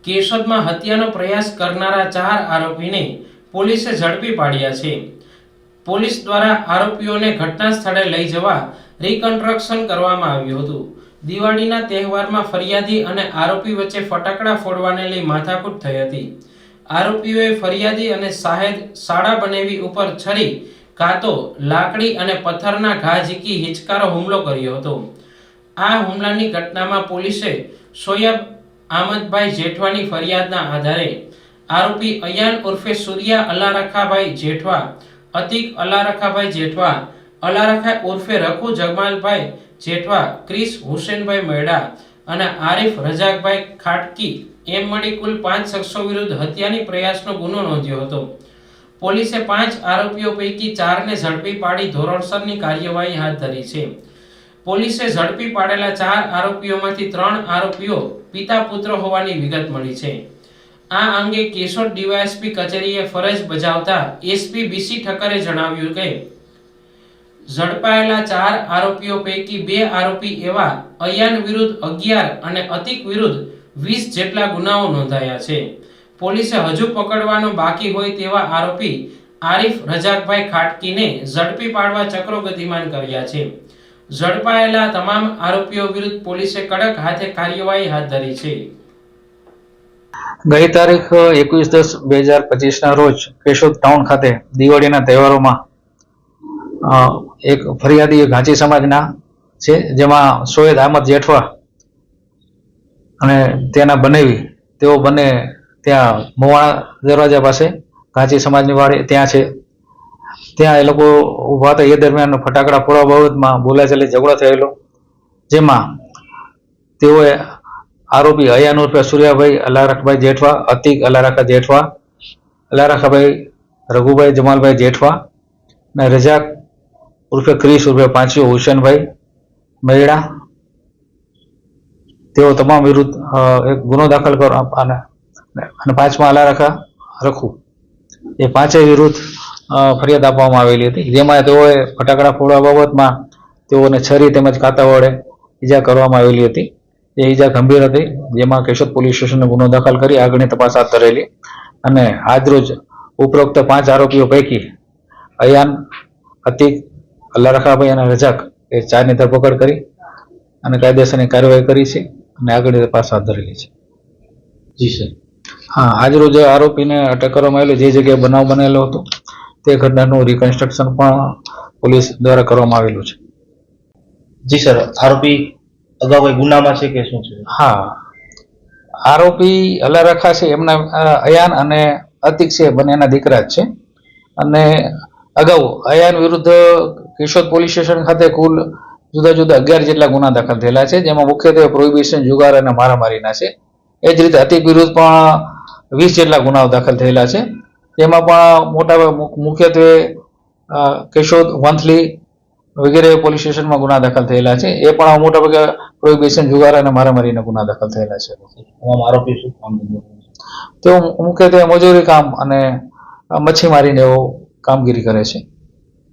કેશોદમાં હત્યાનો પ્રયાસ કરનારા 4 આરોપીને પોલીસે ઝડપી પાડ્યા છે। પોલીસ દ્વારા આરોપીઓને ઘટના સ્થળે લઈ જવા રિકન્સ્ટ્રક્શન કરવામાં આવ્યું હતું। દિવાળીના તહેવારમાં ફરિયાદી અને આરોપી વચ્ચે ફટાકડા ફોડવાને લઈ માથાકૂટ થઈ હતી। આરોપીઓએ ફરિયાદી અને શાહેદ શાળા બનેવી ઉપર છરી, કાંતો, લાકડી અને પથ્થરના ઘા ઝીકી હિચકારો હુમલો કર્યો હતો। આ હુમલાની ઘટનામાં પોલીસે સોયબ આમદભાઈ જેઠવાની ફરિયાદના આધારે આરોપી અયાન ઉર્ફે સૂર્યા અલારખાભાઈ જેઠવા, અતિક અલારખાભાઈ જેઠવા, અલારખા ઉર્ફે રખુ જમાલભાઈ જેઠવા, ક્રિસ હુસેનભાઈ મેડા અને આરિફ રજાકભાઈ ખાટકી એમ મળી કુલ 5 શખ્સો વિરુદ્ધ હત્યાની પ્રયાસનો ગુનો નોંધ્યો હતો। પોલીસે 5 આરોપીઓ પૈકી 4ને ઝડપી પાડી ધોરણસરની કાર્યવાહી હાથ ધરી છે। પોલીસે ઝડપી પાડેલા 4 આરોપીઓમાંથી 3 આરોપીઓ પિતા પુત્ર હોવાની વિગત મળી છે। આ અંગે કેશોદ ડીવાયએસપી કચેરીએ ફરજ બજાવતા એસપી બીસી ઠક્કરે જણાવ્યું કે ઝડપાયેલા 4 આરોપીઓ પૈકી 2 આરોપી એવા અયાન વિરુદ્ધ 11 અને અતિક વિરુદ્ધ 20 જેટલા ગુનાઓ નોંધાયા છે। પોલીસે હજુ પકડવાનો બાકી હોય તેવા આરોપી આરિફ રજાકભાઈ ખાટકીને ઝડપી પાડવા ચક્રો ગતિમાન કર્યા છે। ઝડપાયેલા તમામ આરોપીઓ વિરુદ્ધ પોલીસે કડક હાથે કાર્યવાહી હાથ ધરી છે। ગઈ તારીખ 21/10/2025 ના રોજ કેશોદ ટાઉન ખાતે દિવાળીના તહેવારોમાં એક ફરિયાદી ઘાંચી સમાજના છે, જેમાં સોયદ અહમદ જેઠવા અને તેના બનેવી તેઓ બંને ત્યાં મોવાણા દરવાજા પાસે ઘાંચી સમાજની વાડી ત્યાં છે, ત્યાં એ લોકો ઊભા હતા। એ દરમિયાન ફટાકડા ફોડવા બાબતમાં બોલાચાલી ઝઘડો થયેલો, જેમાં તેઓએ આરોપી અયાન ઉર્ફે સૂર્યાભાઈ અલારખભાઈ જેઠવા, અતિક અલારખા જેઠવા, અલારખાભાઈ રઘુભાઈ જમાલભાઈ જેઠવા અને રજાક ઉર્ફે ક્રિસ ઉર્ફે પાંચીઓ હુસેનભાઈ મેડા, તેઓ તમામ વિરુદ્ધ એક ગુનો દાખલ કરવા અને 5મા અલારખા રખુ એ 5 વિરુદ્ધ ફરિયાદ આપવામાં આવેલી હતી, જેમાં તેઓએ ફટાકડા ફોડવા બાબતમાં તેઓને છરી તેમજ કાંતા વડે ઈજા કરવામાં આવેલી હતી। એ ઈજા ગંભીર હતી, જેમાં કેશોદ પોલીસ સ્ટેશને ગુનો દાખલ કરી આગળની તપાસ હાથ ધરેલી અને આજરોજ ઉપરોક્ત 5 આરોપીઓ પૈકી અયાન, અતિક, અલારખાભાઈ અને રજાક એ 4ની ધરપકડ કરી અને કાયદેસરની કાર્યવાહી કરી છે અને આગળની તપાસ હાથ ધરેલી છે। જી સર। હા, આજરોજ આરોપીને અટક કરવામાં આવેલો, જે જગ્યાએ બનાવ બનેલો હતો તે ઘટનાનું રિકન્સ્ટ્રક્શન પણ પોલીસ દ્વારા કરવામાં આવેલું છે। જી સર, આરોપી અગાઉ કોઈ ગુનામાં છે કે શું છે? હા, આરોપી અલારખા છે, એમના અયાન અને અતિક છે, બંનેના દીકરા જ છે અને અગાઉ અયાન વિરુદ્ધ કેશોદ પોલીસ સ્ટેશન ખાતે કુલ જુદા જુદા 11 જેટલા ગુના દાખલ થયેલા છે, જેમાં મુખ્યત્વે પ્રોહિબિશન, જુગાર અને મારામારીના છે। એ જ રીતે અતિક વિરુદ્ધ પણ 20 જેટલા ગુનાઓ દાખલ થયેલા છે, જેમાં પણ મોટા મુખ્યત્વે કેશોદ, વંથલી વગેરે પોલીસ સ્ટેશનમાં ગુના દાખલ થયેલા છે। એ પણ મોટા ભાગે પ્રોહિબિશન, જુગાર અને મારામારીના ગુના દાખલ થયેલા છે। આરોપી શું કામ કરે? તેઓ મુખ્યત્વે મજૂરી કામ અને મચ્છીમારીને એવો કામગીરી કરે છે।